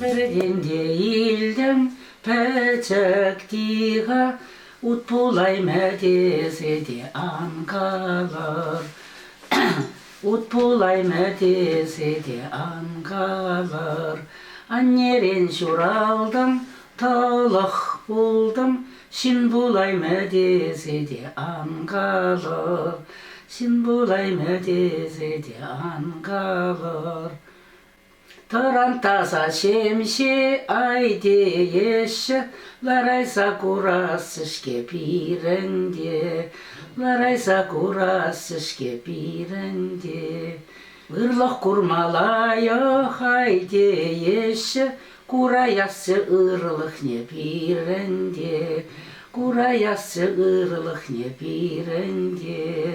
Birden değildim peçek diha, ut bulayma dese de an kalır. Ut bulayma dese de an kalır. Anneren şuraldım, talak buldum. Şin bulayma dese de an kalır. Şin bulayma dese de an kalır. Tarantasa şemşe ayde yeşe, laraysa kurasışke pirende, laraysa kurasışke pirende. Irlıq kurmalaya hayde yeşe, kurayası ırlıq ne pirende, kurayası ırlıq ne pirende.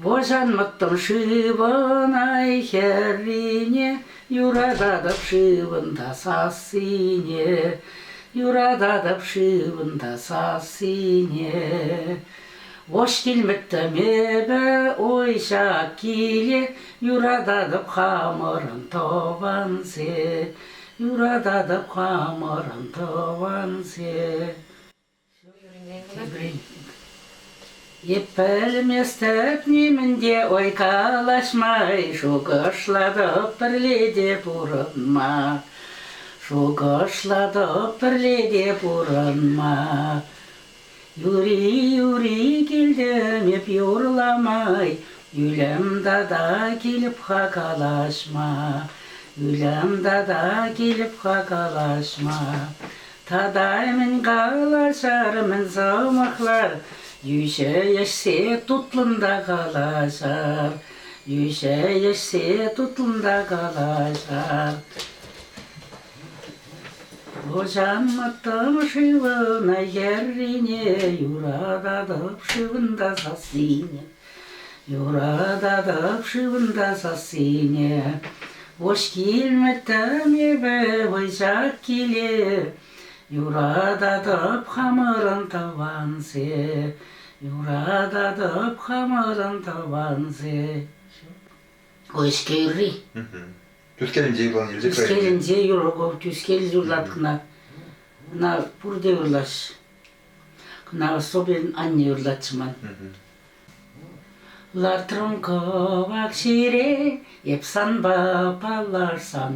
Boşanmaktım şıvın ay herrine, yuradadıp şıvında sasine, yuradadıp şıvında sasine. Boş gelmektim ebe oy şakile, yuradadıp hamırın tovanse, yuradadıp hamırın tovanse. Еппелме степнимінде ойкалашмай, шуғышладып бірледе бұрынма, шуғышладып бірледе бұрынма. Юри келдім еп юрламай, үлем дада келіп хакалашма, үлем дада келіп хакалашма. Тадаймын қалашармын замақлар, Yüce yaşse tutlunda kalaşar, yüce yaşse tutlunda kalaşar. Boşanmaktım şıvına yerine, yuradadıp şıvında sasine, yuradadıp şıvında sasine. Boş gelmektim ebe boycak gelir, yuradadıp hamırın tavanse, yuradadıp hamırın tavanse. O işkeyri. Düz gelince yılan gelecek. Düz gelince yurgu, düz gelince yurlatkına. Kına burada yurlaş. Kına sobin anne yurlatçıman. Lartırım kovak şire, epsan bapalarsan,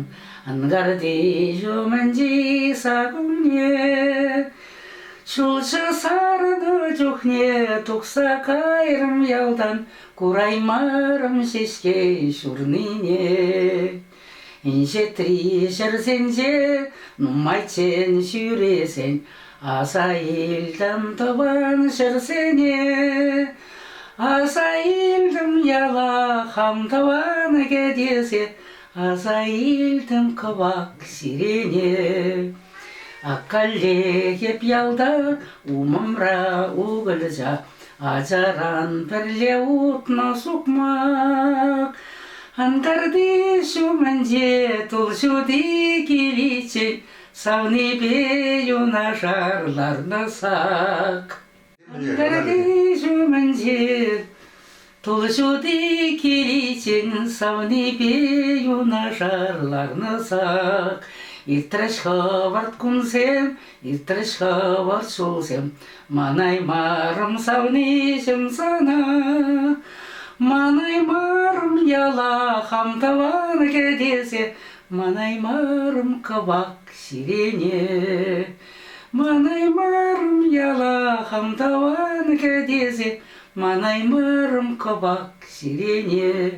angardi jomenci sagunye. Şulşı sarıdı juhne, tuksa kayrım yaldan, kuraymarım şeşke şurnine. İnşetri şersence, numayçen şüresen, asa ildim taban şersene. Asa ildim yala ham tavanı gedese, asa ildim kavak sirene. Akkalle hep yalda umamra uğulca, acaran perle utna sokmak. Ankardi şu mence tul şu dikiliçin, savni be yunaşarlarına sak. Ankardi şu mence tul şu dikiliçin, savni be yunaşarlarına sak. İtreşha vart kunsem, İtreşha vart şulsem, manaymarım savnişim sana. Manaymarım yala ham tavan gedese, manaymarım kavak sirene. Manaymarım yala ham tavan gedese, manaymarım kavak sirene.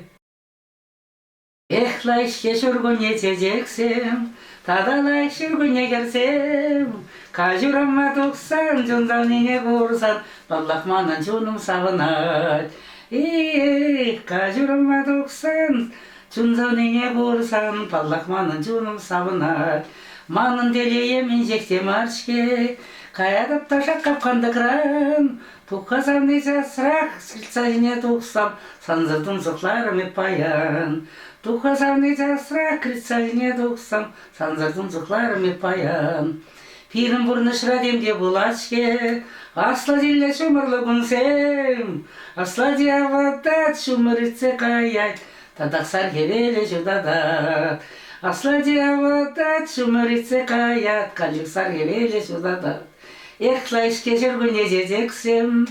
Ehlay şeşurgun yeteceksem, tadalay şurgun gersem, kajurama doksan, jundan nene kursan, ballakmanın junum savunat. Kajurama doksan, jundan nene kursan, ballakmanın junum savunat. Manın deleye minjektem arşke, kayadap taşak kapkanda kıran, tukasam ne jasrak, silsa yine tuksam, sanzırdım zıklarım hep payan. Tukasam ne jasrak, kritsa yine tuksam, sanzırdım zıklarım hep payan. Pirim burnu şıradem de bulaşke, asla dille şumurlu günsem, asla diyavadat şumuritse kayay, tadaksar gevele judadat. Асладия вода чумырице каят, калик саргевеле сюда да. Эх, лайшке жүргүне жетексем,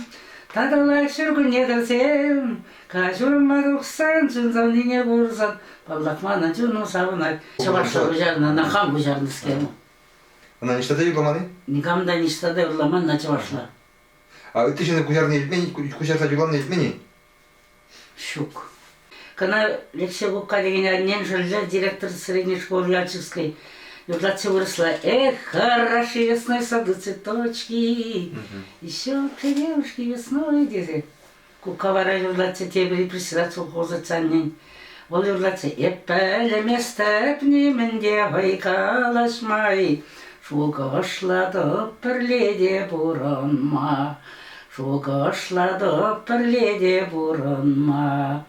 тадалай жүргүне кірсем, кажурма рухсан, жынзавнине бурсан, павлакмана жуну сабынай. Чавашла бужарна, на хам бужарны скему. Она не штаты югламаны? Никамда не штады урламан на чавашла. А ты же на кузярный измени, кузярса югламны измени? Щук. Когда Алексей Губка деген однен жилья, директор средней школы Яльчевской, Юрлатце выросла. Эх, хорошие весной сады цветочки, еще при девушке весной, дети. Кукавара Юрлатце тебри председатель совхоза Цаннин. Ол Юрлатце, эппеле место пнименде вайкалашмай, шугашла перледе буранма, шугашла перледе буранма.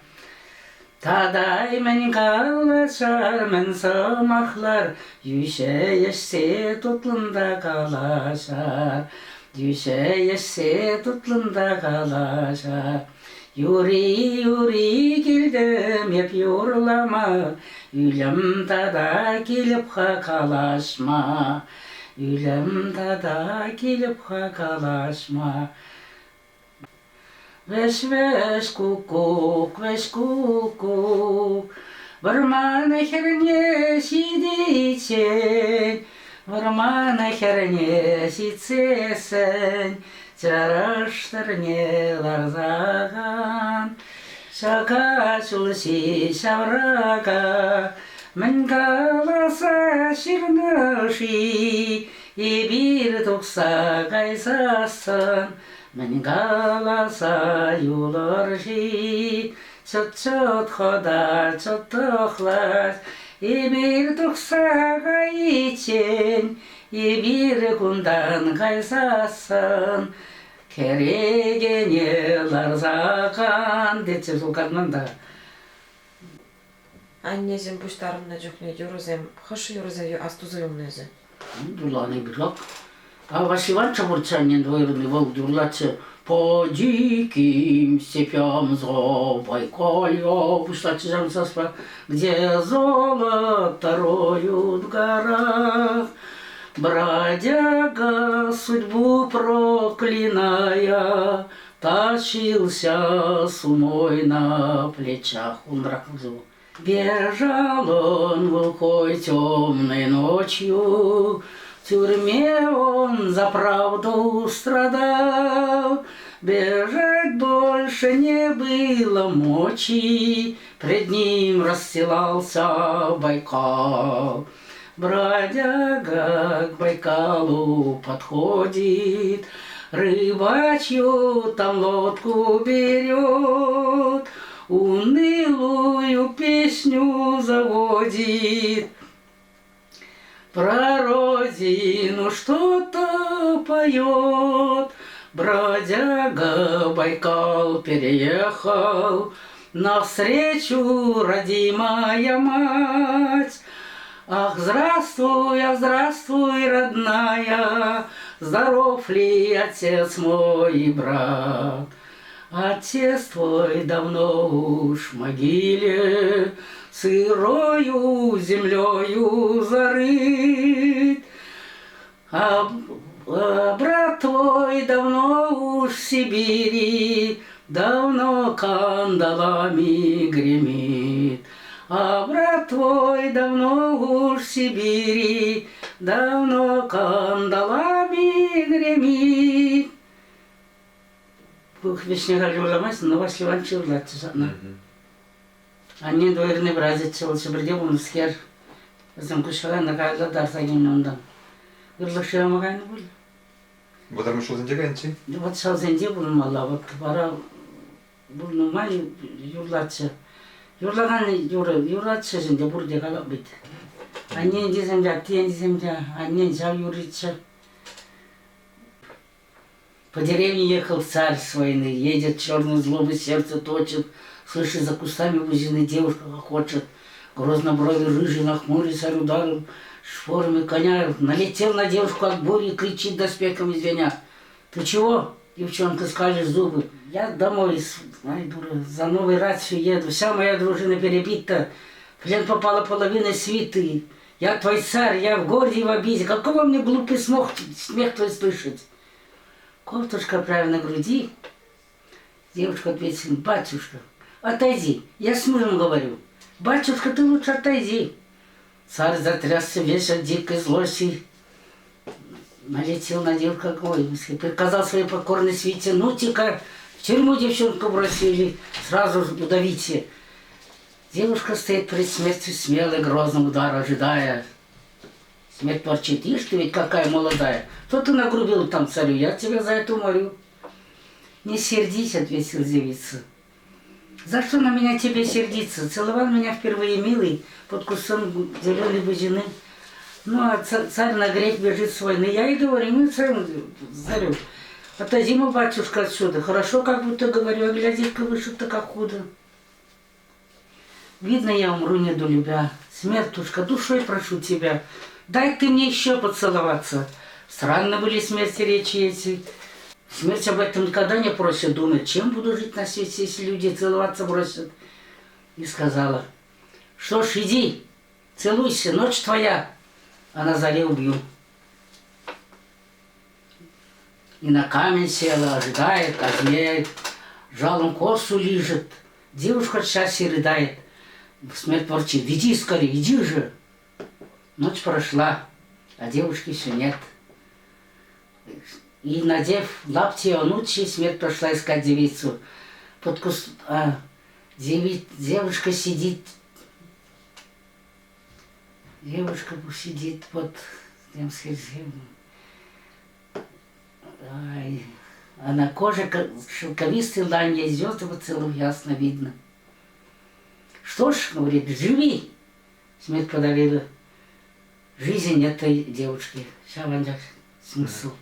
Тадай мен калашар мен самахлар, Юше ешсе тутлында калашар, Юше ешсе тутлында калашар. Юри, юри келдім, еп юрлама, Үйлім тада келіп ха калашма, Үйлім тада келіп ха калашма. Веш кукук, Вармана херне сидичен, Вармана херне сицесен, Чараштырне ларзаган, Шака чулси шаврага, Мен каласа ширныши, И бир тукса кайсасын, Мен каласа юларжи, Чот-чот хода, чот-тохлас, И бир тукса кайчен, И бир кундан кайсасын, Керегене ларзакан, Детче сулкадманда. Anneciğim bu işlerimle çok ne yoruzem, hoş yoruzem, astuzu yomneze. Дуланы бирок. А Василан Чабурчанин двоюродный волк дурлачы по диким степям Байкалья, пуштачы жансаспа, где золото роют в горах. Бродяга, судьбу проклиная, тащился с умой на плечах. Он раком зовут. Бежал он глухой темной ночью, в тюрьме он за правду страдал. Бежать больше не было мочи, пред ним расстилался Байкал. Бродяга к Байкалу подходит, рыбачью там лодку берет, унылую песню заводит. Про родину что-то поет. Бродяга Байкал переехал, навстречу родимая мать. Ах, здравствуй, здравствуй, родная, здоров ли отец мой и брат? Отец твой давно уж в могиле, сырою землею зарыт, а брат твой давно уж в Сибири, давно кандалами гремит. А брат твой давно уж в Сибири, давно кандалами гремит. Вишняга журламайсың, но Василий Иванович журлатшы сатна. Аннен дойырны бразет чылшы бірде бұныскер. Біздің күшіған нақайла дарсаген ондан. Үрлікші амағайны бұл. Бұдар мұшыл зенде кәнчі? Вот шал зенде бұлын мала, вот бара бұлын май юрлатшы. Юрлаған юрлатшы жінде бұрде қалап бейді. Аннен деземде, аттен деземде, аннен жау юритшы. По деревне ехал царь с войны, едет черной злобой, сердце точит, слышит за кустами бузины девушка хохочет, грозно брови рыжие нахмурится ударом, шпорами коня, налетел на девушку от бури и кричит доспехами звеня. Ты чего, девчонка, скалишь зубы? Я домой, ай, дура, за новой рацию еду, вся моя дружина перебита, плен попала половина свиты. Я твой царь, я в горе и в обиде. Какого мне глупый смех твой слышать? Кофтушка правильно на груди. Девушка ответила: батюшка, отойди. Я с мужем говорю: батюшка, ты лучше отойди. Царь затрясся весь от дикой злости. Налетел на девушку, приказал своей покорной свите: ну-ка, в тюрьму девчонку бросили, сразу удавите. Девушка стоит перед смертью, смелый, грозный удар ожидая. Смерть ворчит: ишь ты ведь какая молодая, кто ты нагрубил там царю, я тебя за это уморю. Не сердись, ответила девица. За что на меня тебе сердиться? Целовал меня впервые милый под кустом зеленой бузины. Ну, а царь на грех бежит свой. Но я и говорю: ну, царю, отойди, мой батюшка, отсюда. Хорошо, как будто говорю, а глядишь-ка, вышел-то как худо. Видно, я умру недолюбя. Смертушка, душой прошу тебя, дай ты мне еще поцеловаться. Странно были смерти речи эти. Смерть об этом никогда не просит, думает, чем буду жить на свете, если люди целоваться бросят. И сказала: что ж, иди, целуйся, ночь твоя, а на заре убью. И на камень села, ожидает, казняет, жалом косу лижет. Девушка от счастья рыдает. Смерть ворчит: иди скорее, иди же. Ночь прошла, а девушки все нет. И, надев лапти онучьи, смерть пошла искать девицу. Под куст... девушка сидит. Девушка сидит под... А на коже шелковистый лань, ей звезды поцелуй ясно видно. Что ж, говорит, живи. Смерть подарила жизнь этой девушки. Сейчас вам смысл.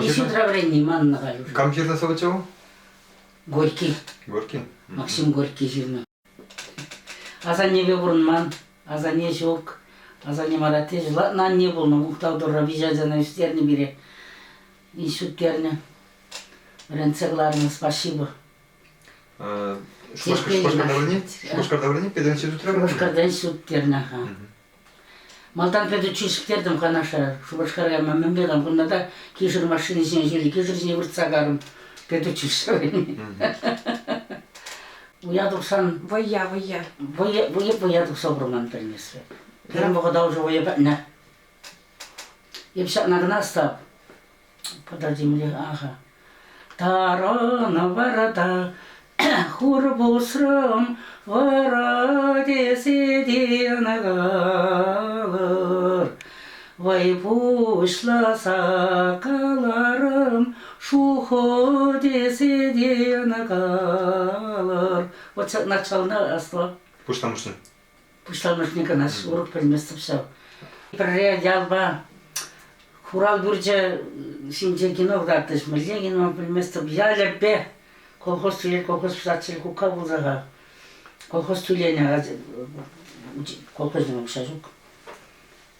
И сюда времени манна галю. Кам жирно совочего? Горький. Горький? Максим Горький жирно. А за не вебурнман, а за не жок, а за не маратеж. Ладно, не был, но мухтал до рабижа за на стерни бере. И сютерня. Ренцегларно, спасибо. Шушкардавлени, педен сютерня? Шушкардан сютерня, ага. Малдан педучи штердам ханаша, шубашкарга мамбегам, кунада кишер машины сен жили, кишер сен вырцагарым, педучи шавени. Уядуксан... Воя. Воядук собруман принесли. Прям вода уже воебатна. И вся нагна став. Подожди мне, ага. Тарана варата, хурбусрам, вараде сиденагалар. Вай пушла сакаларам, шуходе сиденагалар. Вот начал на осло. Пуштамушный. Пуштамушника наш урок приместил все. Прорядялба. Хурал бурджа синджекинов дартыш мыльегинов приместил. Я лепе. Колхоз тюлень, колхоз писатель кука булзага. Колхоз тюлень, колхозный шажук.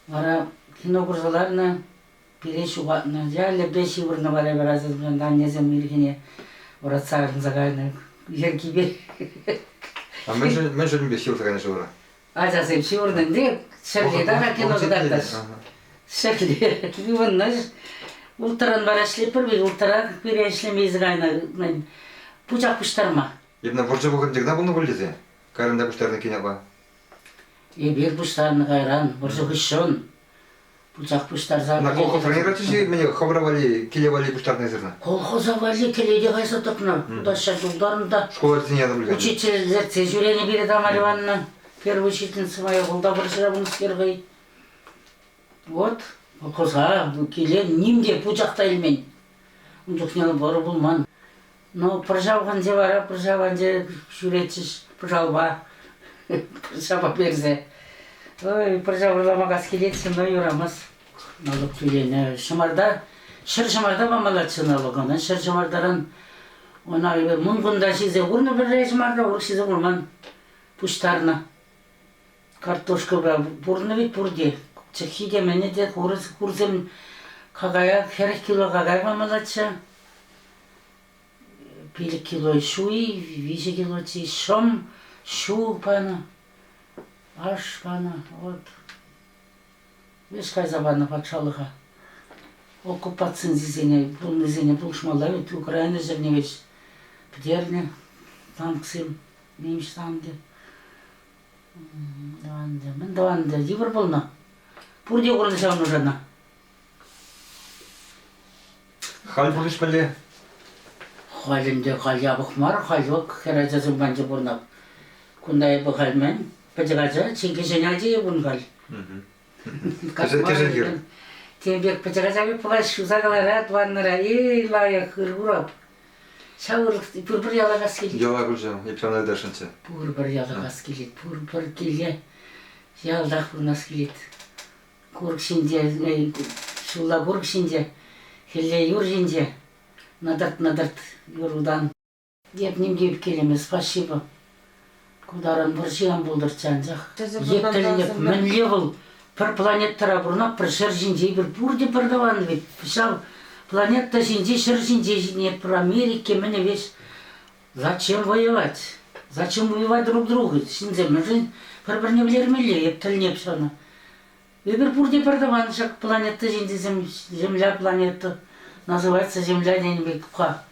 Вара кино курзаларна переш угатна. Я лепе сивурна вара раза не землигине. Вара царь загайный. Еркибе. А мен жөлім бе сил сағайны жауыра. Азасым сивурна. Де шерли дара кино дартыш. Шерли. Вон ултаран барашлы первый ултара перешлемей загайна. Пучак пуштарма. Ебна боржа болған жегна болны болдезе. Карында пуштарны кинеба. Бер пуштарны кайран, боржа хышон. Пучак пуштар за. На колхоз ранератыши мене хабравали, келевали пуштарны зерна. Колхозавали келеде кайса токна. Удашша жолдарында. Школа тенеда білген. Учительдер тежурени берет Амариванна. Первая учительница моя была боржа первой. Вот. Колхоза келен нимде пучакта илмен. Унжукнел боры булман. Но прожавған де бара, прожавған де жүретшіш, прожалба, прожаба берзе. Ой, прожавырламағас келетсін, ой, ұрамыз. Налып төлені. Шымарда, шыр шымарда бамалатшы налығынан, шыр шымардаран. Она мұңғында шизе ұрны бір рей шымарда, ұлық шизе ұрман пұштарына. Картошка бұрны бит бұрде. Чықхиде мәне де құрзым қағая, херек кило қағай бамалатшы. 5 кило шуи, 5 кило шом, шу пана. ашпаны, вот. Ешқай забаны патшалыға. Оккупациян зизене, бұл незене, бұл шмалла өт, Украина жерне веш. Птерне, танксым, неміш танды. Даванды, мен даванды, дивір болна. Пурде құрды шауны жана. Халь будешь пале? Халінде хал ябық мар, хал жоқ, хера жазым банжы бұрнап. Күндай бұл халмен, пәжіғажа, ченке женяжы ебін хал. Кежен. Тембек пәжіғажа бек бұлай шузағалара, дуаннара, лайық ұрғырап. Шауырлық, бір ялағас келеді. Яла күлжем, епшанай дәшінше. Бір ялағас келеді, бір келе, ялдақ бұрнас келеді. Көрік шинде, шула көрік шинде, хеле юр шинде, надырт юрудан. Деп немгеп келеміз, спасибо. Кударан бір жиған болдырчан жақ. Ептілінеп, мінле бұл, бір планеттара бұрнап, бір шыр жинде, бір бұрде бір даваны бет. Пішал, планетта жинде, шыр жинде нет, бір Америке, міне веш. Зачем воевать? Зачем убивать друг друга? Шинде, мүжін, бір-біріне білермелі, ептілінеп шаны. Бір бұрде бір даваны жақ, планетта жинде, земля планета. Называется земля денебек пқа.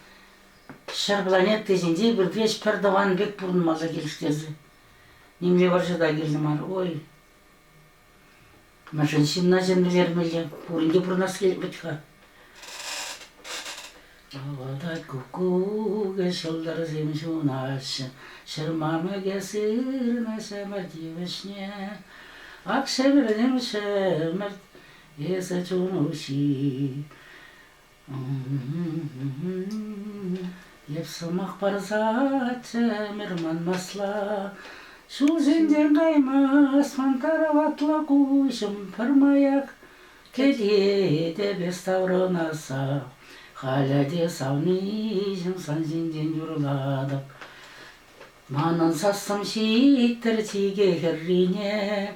Шар планетты жинде, бір веш бір даваны бек бұрын маза келіштезі. Немле бар жада келді мар, ой. Машиншинна женділермелі, бұрынге бұрнас келіп бітқа. Havada kukuge şollar zemşunaş, şırmamı gesirne semerdi vişne. Akşemirdim şemert, yese çunuşi. Yepsamak barzat, mirman masla. Şu zinden kaymas, mantaravatla kuşum parmayak. Kediye de bestavronasa. Халяде савнижым санжинден юрладып. Манын сассым шиттір тиге херрине.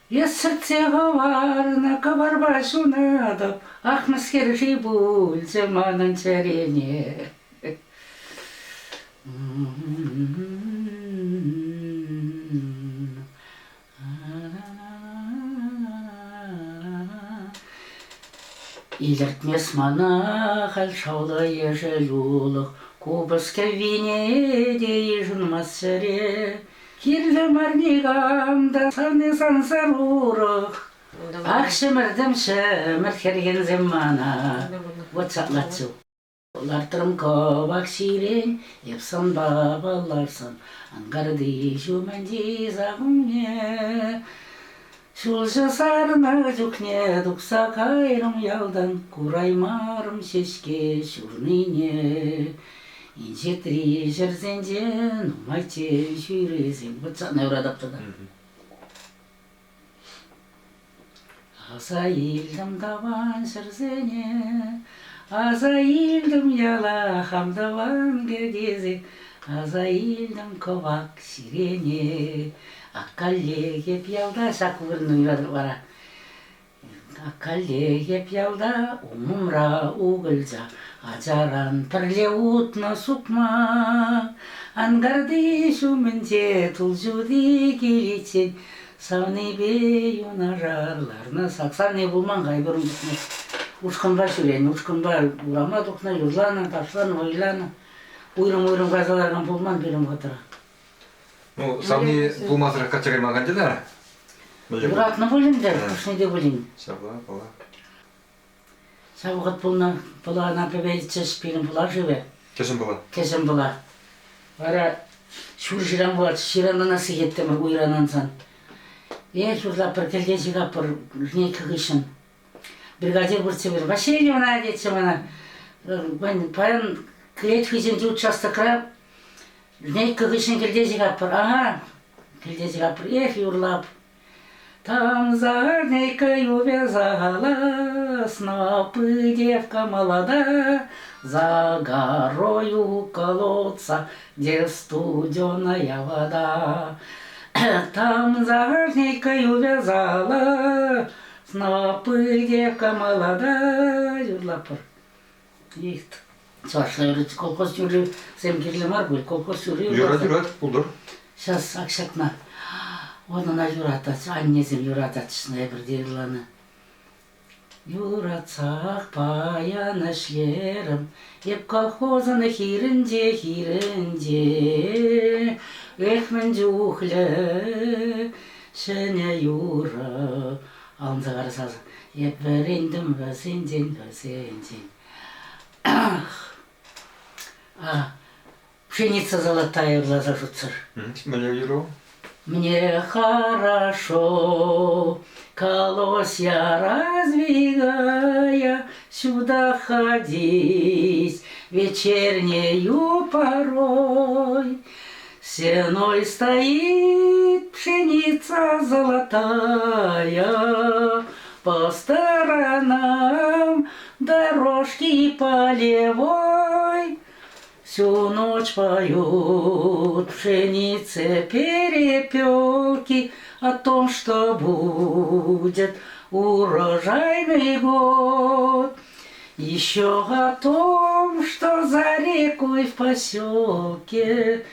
Ессіртсе ғаварына кабар башунадып, Ақмыскер жибул жеманын чарене. Илертмес мана хал шаулы ежелулық, Кубыске винеде ежінмас шыре. Кирлі марнигамда саны сансарурық, Ақшымырдым шымыр керген земмана. Вот сатлатсу. Олартырым ковак ширен, Епсан бабаларсан, Аңғарды жуманди зағымне. Шулжы сарына жүкне дұқса қайрым ялдан, Кураймарым шешке шурныне. Инжетри жерзенден, умайте шүйрезен. Вот сатна ұрадапты да. Аса елдім даван шырзене, Аса елдім яла хамдаван гедезе, Аса елдім ковак ширене. Аккаллеге пиялда, шакуырны бара. Аккаллеге пиялда, умумра угылжа, Ачаран пірле утна сукма. Ангарды шумінде тұлжуды келечен, Савны бе юнажарларны сақсан не болман ғайбырын бұтны. Ұшқынба шүрен, ұшқынба урама тұқна, юрланы, ташланы, ойланы. Уйрым ғазаларған болман берім ғатыра. Ну, савни булмазыры қатша кермаған деді? Юратны бөліңдер, күшнеде бөлің. Сабла, бала. Сабығыт бұла напебедіце шпилін бұла живе. Кешін бала? Кешін бұла. Бара шүр жиран болады, ширанна насы кеттімі уйранан сан. Шурлап бір келден жигап бір жне кығышын. Бригадир бұртсы бір, Василий мына детсі мына. Паян клет хызен жут частықра. Жне кығышын келден жигап бір, ага. Келден жигап бір, юрлап. Там за нейкой увязала, снопы девка молода, За горою колодца, где студеная вода. Там за нейкой увязала, снопы девка молода. Юрлапыр. Чашла юры, колхоз юры, сем кирлі мар бұл, колхоз юры. Юрат, бұлдыр. Сейчас Акшакна. Онына юратат, аннезім юрататшына бірде жыланы. Юратсақ паяныш ерім, еп колхозыны хирінде, Эх, мен жүхлі, шыне юра. Алымза қарасазы, еп бірендім бөсенден. Пшеница золотая в глаза жутсыр. Мне юро. Мне хорошо, колосья раздвигая, сюда ходить вечернею порой. Сеной стоит пшеница золотая, по сторонам дорожки полевой. Всю ночь поют пшеницы перепелки о том, что будет урожайный год. Еще о том, что за рекой в поселке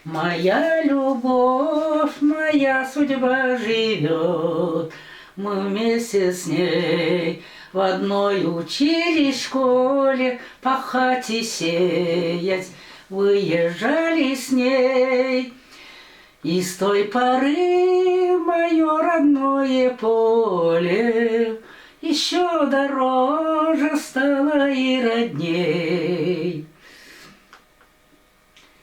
моя любовь, моя судьба живет. Мы вместе с ней в одной учились школе, пахать и сеять выезжали с ней. И с той поры мое родное поле еще дороже стало и родней.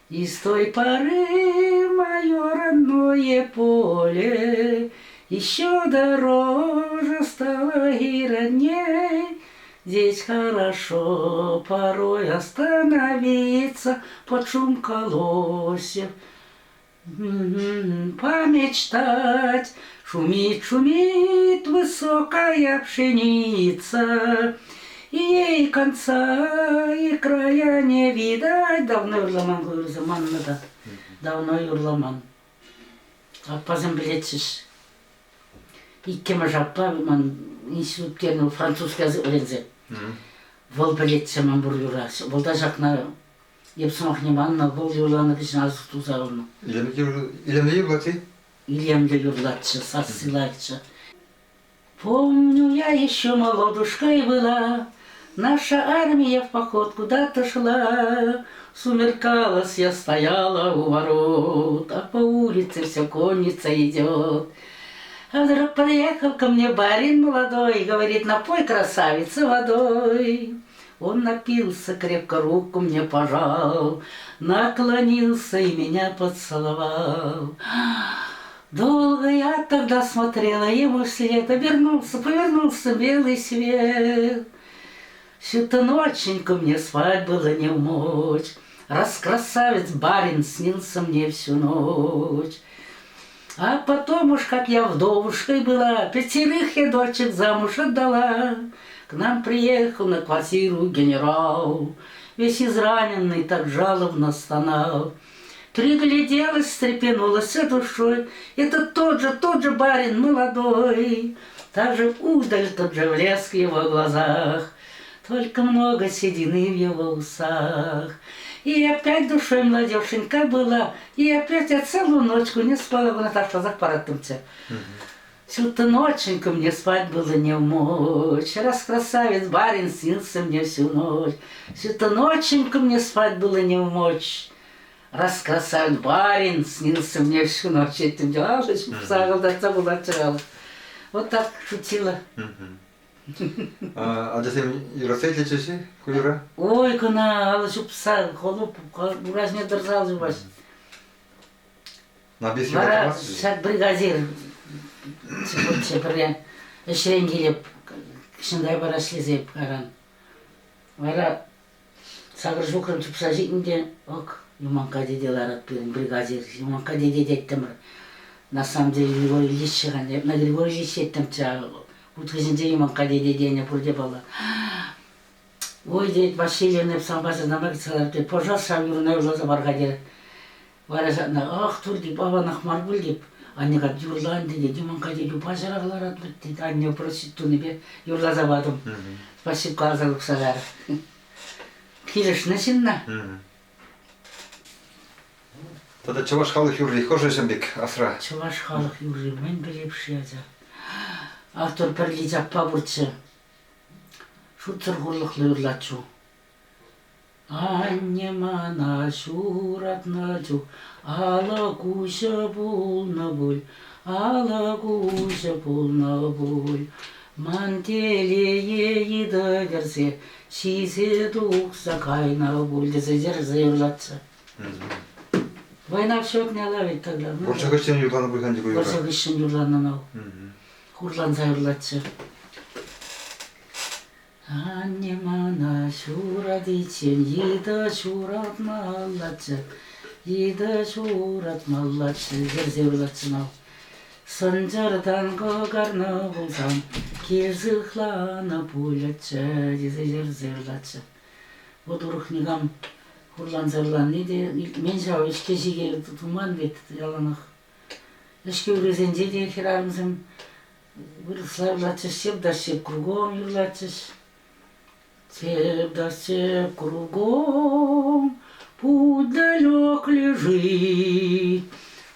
И с той поры мое родное поле еще дороже стало и родней. Здесь хорошо порой остановиться под шум колосьев, помечтать. Шумит, шумит высокая пшеница, и ей конца и края не видать. Давно юрламан заман надо, давно юрламан. А поземблетишь. Иккема жаппа, ман институттерну французский язык öğrense. Vol biletçe man bur yura. Volda jakna епсамах неманна, vol юрланы кишин азык тузагылны. Илемде юрлаты? Ильямде юрлатчы, сасылайчы. Помню, я еще молодушкой была, наша армия в поход куда-то шла. Сумеркалась, я стояла у ворот, а по улице все конница идет. А вдруг подъехал ко мне барин молодой, говорит: напой, красавица, водой. Он напился, крепко руку мне пожал, наклонился и меня поцеловал. Долго я тогда смотрела ему вслед, повернулся белый свет. Всю-то ноченьку мне спать было не в мочь, раз красавец барин снился мне всю ночь. А потом уж, как я вдовушкой была, 5 я дочек замуж отдала. К нам приехал на квартиру генерал, весь израненный, так жалобно стонал. Пригляделась, встрепенулась душой, это тот же барин молодой. Так же удаль, тот же блеск в его глазах, только много седины в его усах. И опять душой молодеженька была, и опять я целую ночку не спала, Наташа, запаратымся. Всю-то ноченьку мне спать было не в мочь, раз красавец барин снился мне всю ночь. Всю-то ноченьку мне спать было не в мочь, раз красавец барин снился мне всю ночь. Этим делалась, да была отчала. Вот так шутила. А десем юрасай лечиши, кулюра? Ой, кына, алышып пса, холуп, буражне дырзал жубаш. На бес Бара, юрасай? шат бригадир, бірген, ішірен келіп, кішіндай бара шлезеп қаран. Бара, сағыр жукрым чупса житінде, ок, юманка деделар атпырын, бригадир, юманка деде деттім. На самом деле, Григорий Ильич шыған, на Григорий Ильич еттім чағы. Уткізінде юманка деде дене пұрде бала. Ой, дейді, Василий Непсан басы намак цалар, дейді, пожалуйста, юрына ұлаза барға деді. Бара жатына, ах, тұр деп, бабан ақмар бұл деп. Аннеға юрлан dedi, юманка деде, бажарағылар атмыд дейді, анне просит туны бе, юрлаза бадым. Спасибо, қалзалық сағар. Келішіні сенна. Тогда чаваш халық юрли, хожесен бек, асра. Чуваш халық юрли, мен білепші еді. Автор пірлі жаппа бұртшы. Шутсыр құрлықлы үрлатшу. Аннемана шуратначу, ала куша пулна буль, ала куша пулна буль. Мантелее еда версе, шисе тухса кайна буль, десе жерзе юрлатшы. Война все отняла ведь тогда. Борша кыштен юрланы бұйған дегі Борша юра. кыштен юрланын ау. Хурланса юрлатшы. Аннемана шурадичен, еда шурат маллатшы, еда шурат маллатшы, жерзе юрлатшын ау. Санжардан көгарны болсам, керзіқланы пулятшы, десе жерзе юрлатшы. Вот урухнигам хурланса юрлан, неде, мен жау ішке жеге туман бет, яланық. Ішке үрезен жеде херарымызым, вырысла юрлатшы, шеп да шеп кругом юрлатшы. Сеп да сеп кругом, путь далек лежит,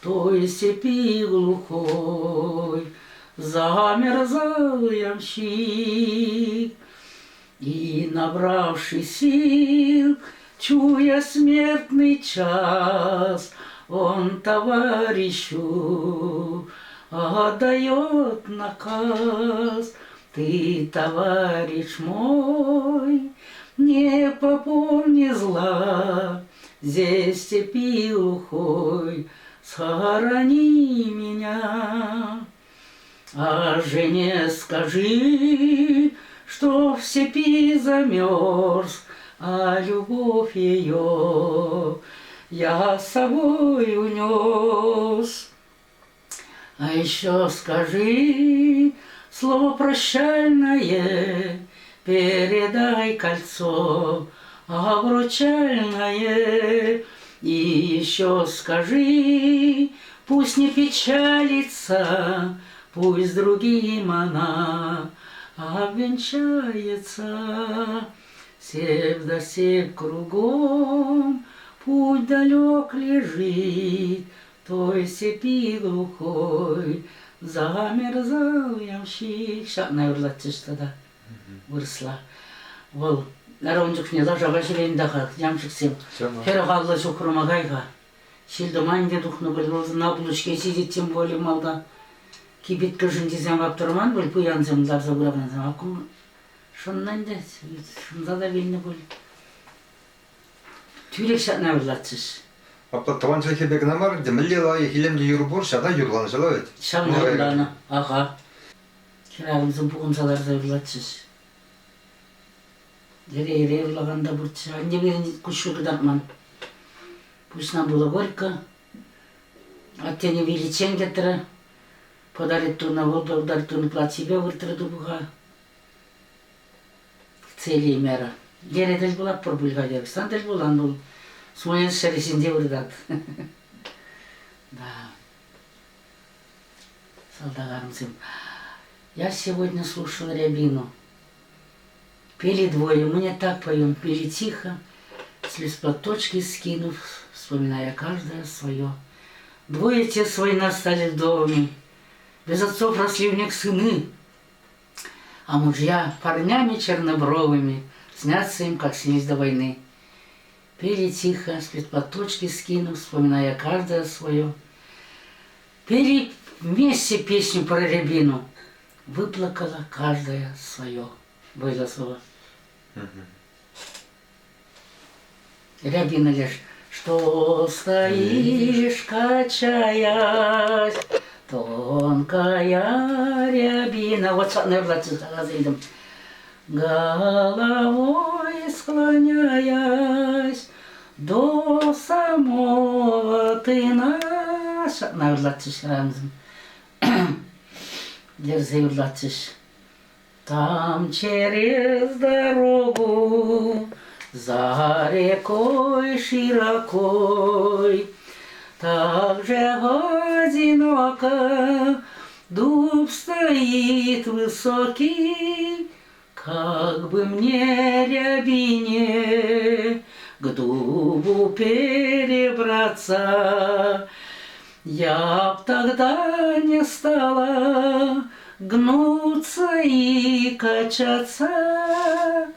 той степи глухой, замерзал ямщик. И, набравший сил, чуя смертный час, он товарищу отдает наказ. Ты, товарищ мой, не попомни зла, здесь степи глухой, схорони меня. А жене скажи, что в степи замерз, а любовь ее я с собой унес. А еще скажи слово прощальное, передай кольцо обручальное. И еще скажи, пусть не печалится, пусть другим она обвенчается. Сев да сев кругом, путь далек лежит, той степи глухой, замерзал ямщик. Шатна юрлатчыш тогда выросла. Ол наронжукне лажаға жүрейіндағы ямшықсем. Хері қалды шукрымағайға. Шилді майынде дұхны біл, олды набылышке сидетсем болем алда. Кибеткі жындезем аптырман біл, бұянзем ларза бұрағынзем. Акым шыннан да, шында да беліне бол. Түйрек шатна юрлатчыш. Апта таван чайке бекна бар, демілі лайы хилемді юру бор, шада юрланы жала өт. Шамна юрланы, аға. Керағымызын бұғынсаларда юрлатчыш. Дере юрлағанда бұртшы. Анде берін күшігі датман. Пусть нам было горько. Аттені величен кетірі. Подарит туна воду, ударит туна плат себе выртырды бұға. Цели и мера. Дере дәл бұлап бұр бұлға дек. Сан дәл бұлан бұл. Смоен шәресінде вырдат. Да. Солдағарымсым. Я сегодня слушал Рябину. Пели двое, мы не так поем, пели тихо, слез платочки скинув, вспоминая каждое свое. Двое те свои настали вдовами, без отцов росли у них сыны, а мужья парнями чернобровыми снятся им, как снились до войны. Пели тихо, слез платочки скинув, вспоминая каждое свое. Пели вместе песню про Рябину, выплакала каждая свое. Было слово. Рябина лишь, что стоишь, качаясь, тонкая рябина. Вот наверное, разъедем. Головой склоняясь до самого ты наша. Наверное, рамзом. Дерзай урлатыш. Там через дорогу, за рекой широкой, так же одиноко дуб стоит высокий, как бы мне, Рябине, к дубу перебраться. Я б тогда не стала гнуться и качаться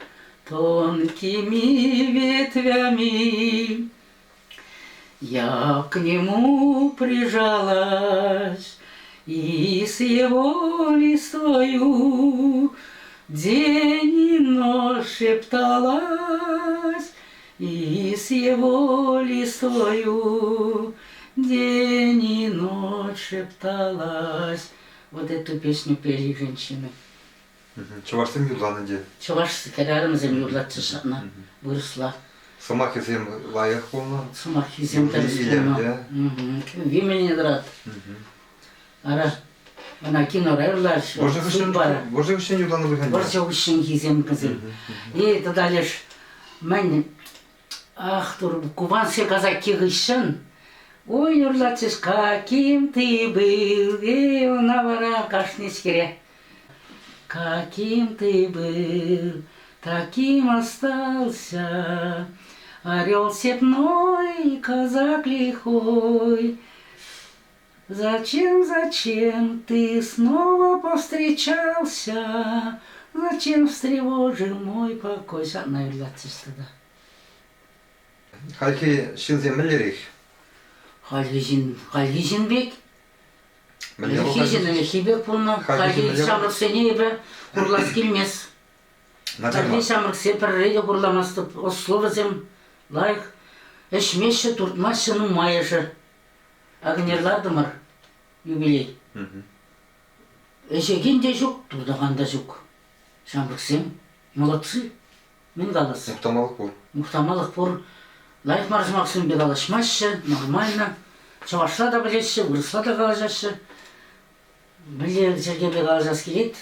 тонкими ветвями. Я к нему прижалась и с его листвою день и ночь шепталась, и с его листвою день и ночь шепталась. Вот эту песню пели женщины. Чувашстан юрланынде. Чуваш кәрәрімізім юрлатшы шатна выросла. Сомах езем лайық болна. Сумах хизем Юрлы илем, да? Вимене драт. Ара, ана кинорайлар, судьбара. Боже үшін юрланы бұйған. Борча үшін хизем кызым. И тадалеш, мен, ах, тур, кубанский казак кигышын. Ой, юрлатшыш, каким ты был, и она вара кашничкере. Каким ты был, таким остался, орел степной, казак лихой. Зачем, зачем ты снова повстречался? Зачем встревожил мой покой? Наверное, тогда. Халки шилзем мілерих. Хальгизинбек. Хизин хибек пулна. Хальги шамрық сенебе курлас келмес. Хальги шамрық сепарреде курламастып. Ословызем лайық. Эшмеші туртмашы ну майышы. Агнерлардымыр юбилей. Эшеген де жоқ, турдаған да жоқ. Шамрық сен, молодцы. Мен қаласы. Мұқтамалық бұл. Мұқтамалық бұр. Лайық марзымақсын бе қалашмашы, нормально. Чавашла да білеші, вырысла да қалажашы. Біле жерге бе қалажас келет.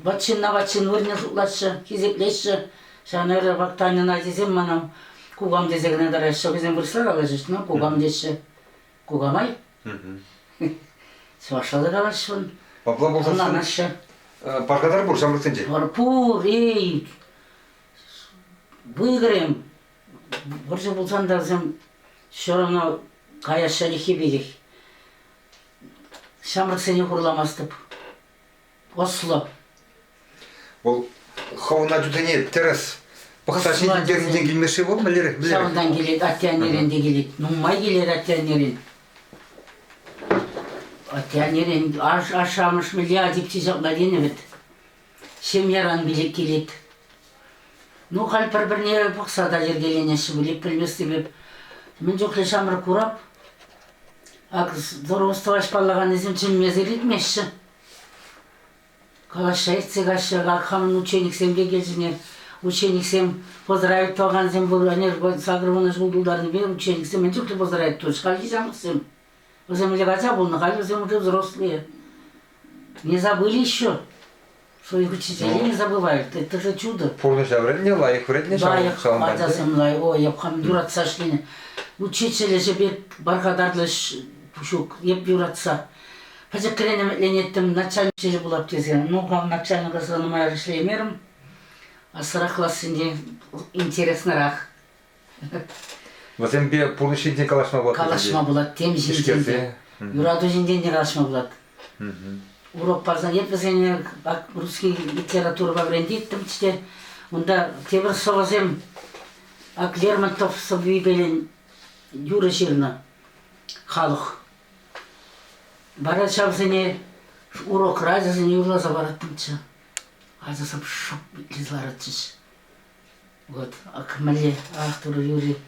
Батшын на батшын өріне жұтлашы, кезеплеші. Шанары бақтанына дезем манам. Кугам дезегіне дарашы, кезен вырысла қалажашы, кугам деші. Кугамай. Чавашла да қалашын. Бабла болсасын, Анашы. паргадар бұр шамрықтынде. Парпур, ей. Выиграем. Бірже болсан да зем все равно каяша лихи берег. Шамрық сені құрламастып. Осло. Ол хауына жүдіне терес. Бұқташын дерінден келмеші бол, мілерік? Шауындан келет, аттианерен де келет. Нумай келер аттианерен. Аттианерен ашамыш милия депте жақла денебет. Семьяран билет келет. Ну, қаль бір-біріне бұқсада жергеленеші білеп білместі беп. Мен жоқлы шамыр құрап, ақ здоровство ашпалаған езім чын мезер етмеші. Калаша етсек ашы, ақ хамын учениксем де келжіне. Учениксем поздравить тоған зем бұл әнер сағырваны жғылдылдарын бер учениксем мен жоқлы поздравить тош. Қаль кезамықсем. Өзем ілі ғаза болны, қаль өзем уже взрослые. Не забыли еще. Своих учителей не забывают, это же чудо. Пурныша вредне, лайық вредне шауындан. Айтасым лай, ой, епхам юратса шлине. Учителі жебет барқадарлы пушук, еп юратса. Пәжек кіренем ленеттім, начальник жері бұлап тезген. Ну, қам начальник асыранымай шлемерім. Асыра классынде интереснырақ. Вазем бе пурнышынде калашма болады? Калашма болады, тем жинденде. Юраду жинденде калашма болады. Урок барзан епізене русский литература баврендеттім чте. Онда тебір соғызем ак Лермонтов собвибелен юры жерна халық. Бара шабзене урок разызене юрлаза бараттымча. Азасам шоп лизларатчыш. Вот, ак мэле ахтуру юри.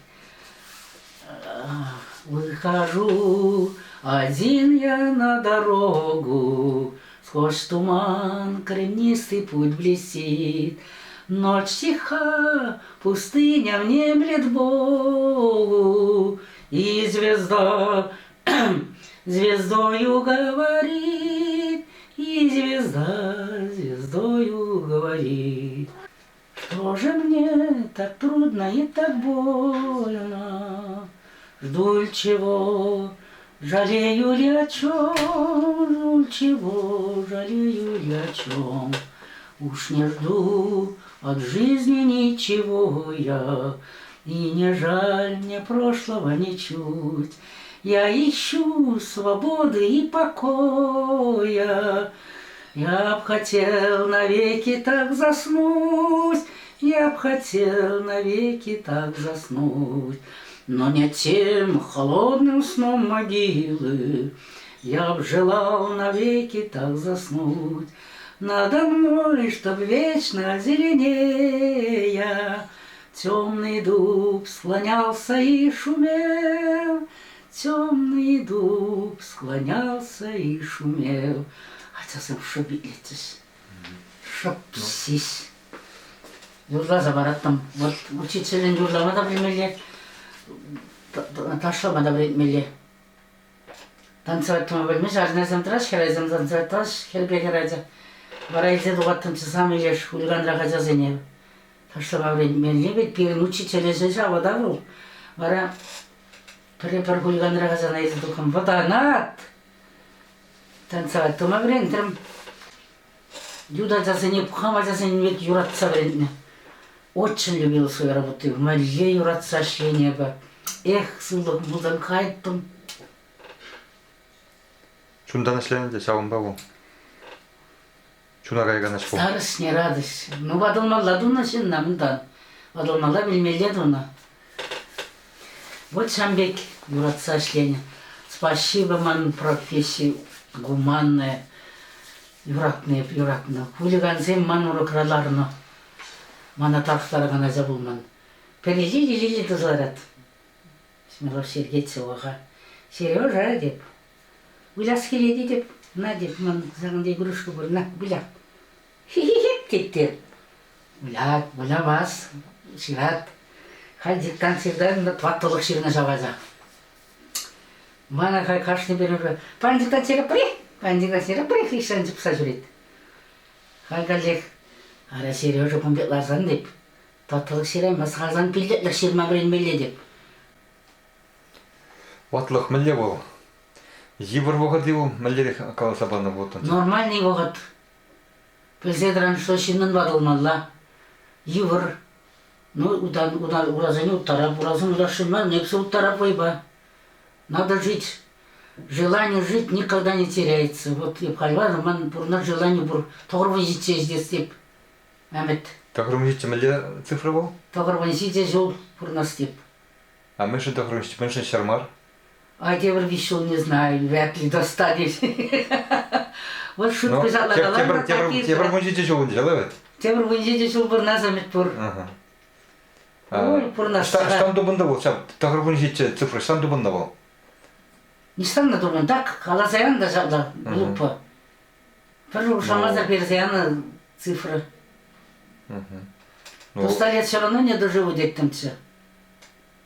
Выхожу один я на дорогу, сквозь туман кремнистый путь блестит. Ночь тиха, пустыня внемлет Богу, и звезда звездою говорит, и звезда звездою говорит. Что же мне так трудно и так больно? Жду ли чего, жалею ли о чем? Жду ли чего, жалею ли о чем? Уж не жду от жизни ничего я, И не жаль мне прошлого ничуть. Я ищу свободы и покоя. Я б хотел навеки так заснуть, я б хотел навеки так заснуть, но не тем холодным сном могилы. Я б желал навеки так заснуть, надо мной, чтоб вечно зеленея, темный дуб склонялся и шумел, темный дуб склонялся и шумел. Açasın şu biletsiz. Çok pis. Yurda zabarattım. Учителин юрлама да примели. Ташлама да примели. Танцевать-то мы бөлмеш, ажназам траш, херайзам танцевать траш, хербе херайза. Варайзе дугаттым часам илеш, хулиганраға жазене. Ташлама примели, бет перін учителе жеша вода был. Вара пір хулиганраға жанайзы духам. Вода, танцевать то маврентрем. Юда засыне пухама засыне век юратца врентне. Очень любил свою работу. В мале юратца шление бы. Эх, сылдық бұлдан қайттым. Шундан ішленде шауын бабу. Шуна кайгана шпу. Старость не радость. Ну, вадылмалла дуна шын намындан. Вадылмалла білмеле дуна. Вот Шамбек юратца шление. Спасибо, ман профессии гуманная. Юратные. Хулиганзем ман урокраларно. Мана тархтаргана забылман. Перелили тузарат. Смелов Сергеевич оға. Сережа деп. Уйлас келеді деп. На деп, ман зағынды игрушку бір, на, бұля. Хи-хи-хи кеттер. Бұля бас, шират. Хай диктан сирдан тваттылық ширна жабаза. Мана хай қашны беріп, пандиктан сері при, хишан жыпса жүрет. Хай галек, ара Сережа күмбетларсан деп. Тваттылық ширай, масқазан пилдетлік ширма бірін меле деп. Ватлық міле бол. Ебір боғыр деу, мілдері қаласа баны болтын. Нормальный боғыт. Пілзедран что шиннан бадылмалла. Ебір. Ну, уразыны уттарап, уразын удашынма, непсі уттарап ойба. Надо жить. Желание жить никогда не теряется. Вот и пхальвар, ман бурна желание бур. Тоғырвын житсе здесь деп. Әмет. Тоғырым жетші міле цифры бол? Тоғырвын житсе жол бурнас деп. А мышын тоғырым жетші мышын шармар? А девр вещел не знаю, вряд ли достанешь. Вот шутку залагала. Тебір мұн жетші жолын жалавет? Тебір мұн жетші жол бурна замет бур. Ой, бурнас. Штан дубында бол, тоғырым жетші цифры, штан дубында бол? Не стану думать, так, халазаян да жада, глупо. Первый шамаза перзаяна цифры. До 100 лет все равно не доживу детям-то.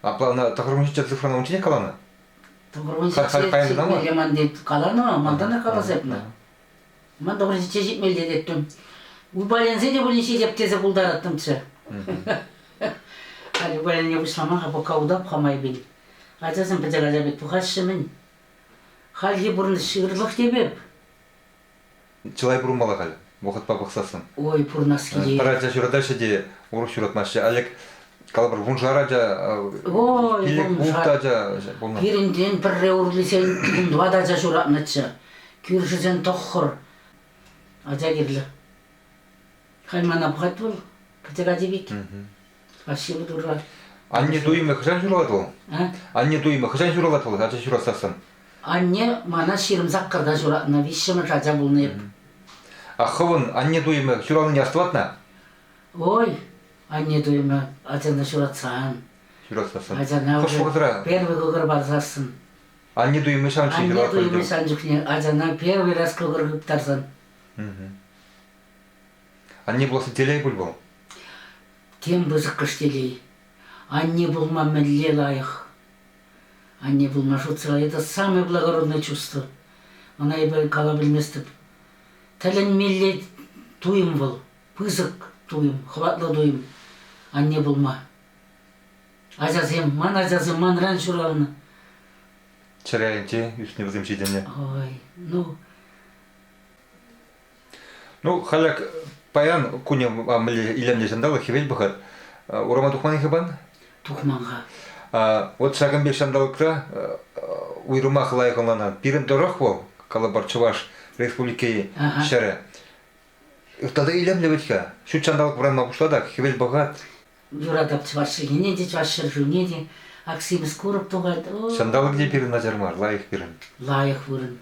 А тоғырым жетші цифраны ұнчине қаланы? Тоғырвын жетмелі ман деп қаланы, мандана қалазайпна. Ман тоғырвын жетмелі деттім. Убалензе де бүлінше деп тезе бұлдараттымшы. Али убалене бұшламаға бұқа удап қамай бен. Ажасын пәжаға бет бұқашы мен. Халге бұрынды шығырлық дебеп. Чылай бұрымала қал, бұқытпа бұқсасын. Ой, бұрнас келе. Таража жүрадайшы де ұрық жүратмашы. Әлек қалабыр бұнжаража, пилек бұқтажа болна. Бірінден бірре ұрлесен бұндуадажа жүратнатшы. Күршізен тоққыр. Ажа керлі. Хаймана бұқат бұл. Пәтеға дебек. Спасибо, дура. Анне дуйымы қышан жүралат ол? Анне дуйымы қышан жүралат ол, ажа жүрасасын? Анне мана шерім заққырда жүратна, вишімі жажа бұлны еп. А хывын анне дуйымы жүралын ястыватна? Ой, анне дуйымы ажана жүратсан. Жүрасасын. Ажана Қыш бұғызыра? первый көгір барсасын. Анне дуйымы шаншы Анне жүралат дуйымы шанжықне, ажана первый раз көгір күптарсан. Анне боласы телей бұл бол? Тем бұзық кіштелей. Анне бұлма мәлле лайық. Анне бұлма шутсыға. Это самое благородное чувство. Она ебі кала білместіп. Тәлін мәлле туйым бұл. Бұзық туйым, хватлы туйым. Анне бұлма. Ажазым, ман ран шуралыны. Чарайынче, үстіне бұзым шейдене. Ой, ну... Ну, халяк паян куне міле илемде жандалы хевел бұхат. Урама тухманы хебан? Тухманға. Вот Шагамбек Шандалыкра уйрыма хылайқылана. Пирен дорох бол, Калабар Чуваш Республикայի шәрі. Тады илемле бітка. Шу Шандалык бұранма бұшладақ, хевел бағат. Юрадап чвашығы, не де чвашыр жу, не де Аксиміз көріп тұғад. Шандалык де пирен назармар, лайық пирен. Лайық бұрын.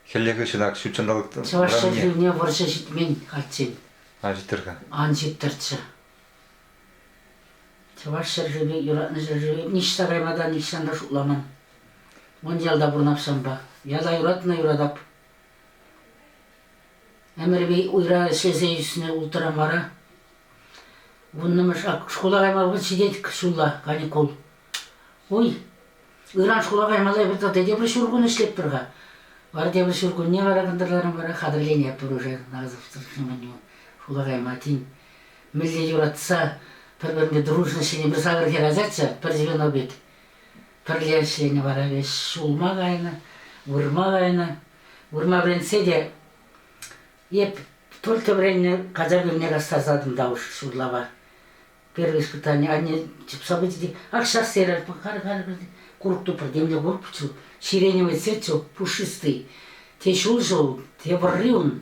Хеллегі шынақ шу Шандалыктың Чвашыр жу, не варшы житмен қатчен. Ажиттірға. Ан життірчі. Чвашыр жу, юратны жу, ништа қаймадан нишанда шуламан. Он ялда бұрнапсан ба. Яла юратына юрадап. Әмірбей уйра сезе үсіне ұлтырамара. Бұннымыш школа қаймалғы шедетік шула, каникул. Ой, Иран школа қаймалай бір таты дебір шүргін ішлеп тұрға. Бар дебір шүргін не бара қындырларым бара қадырлене бір уже нағызып шула қайматин. Мілде юратса, бір-бірінде дружны шене бір сағыр керазатса, бір жеген обед. Бірлер шене бара беш шулма қайны, вырма қайны. Вырма бірінсе де, еп, только времени, когда бы мне рассказадым дауш шурлава. Первое испытание, они события, сейчас серый, курту продемля курту, сиреневый цвет, пушистый. Те шулжу, те варриун.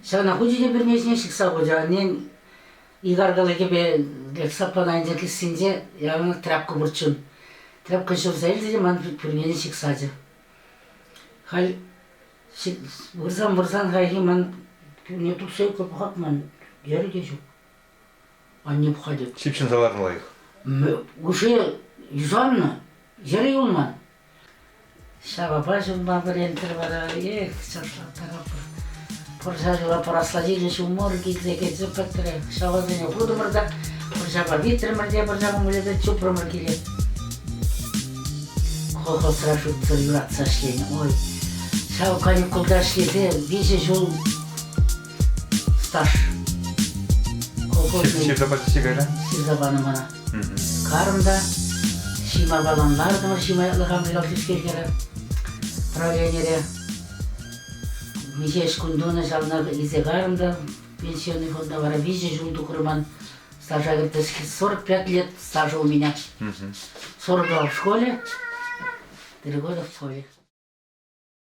Сейчас находите бермезнешек сагоджа, они игаргалы кебе сапанайын жетлісінде, яғына тряпка бұрчун. Тряпка жұрзайды, ман бермезнешек саджа. Хал, вырзан ғайги ман не тут все как хатман, я регежу. Они входят. Шипшин заларын лайық. Уже юзанна, я юнман. Шаба бажылма бір ентір бара, чашлаттарға поржарила порасладили шу морги, деке зөпәттірі. Шаба зене құды мұрда, поржаба витрі мұрде, поржаба мүледі чупры мұргелі. Қолқыл сырашу тұр юратса шлені, ой. Шаба каникулда шледі, бейші жол стаж. Сизабаны мана. Карымда, шима баланлардымыр, шима ятлыған білал түскергері. Правленері. Мешеш күндуны жалына изе қарымда, пенсионный фонда бара, виже жылды құрман. Стажа говорит, 45 лет стажа у меня. 42 в школе, 3 года в школе.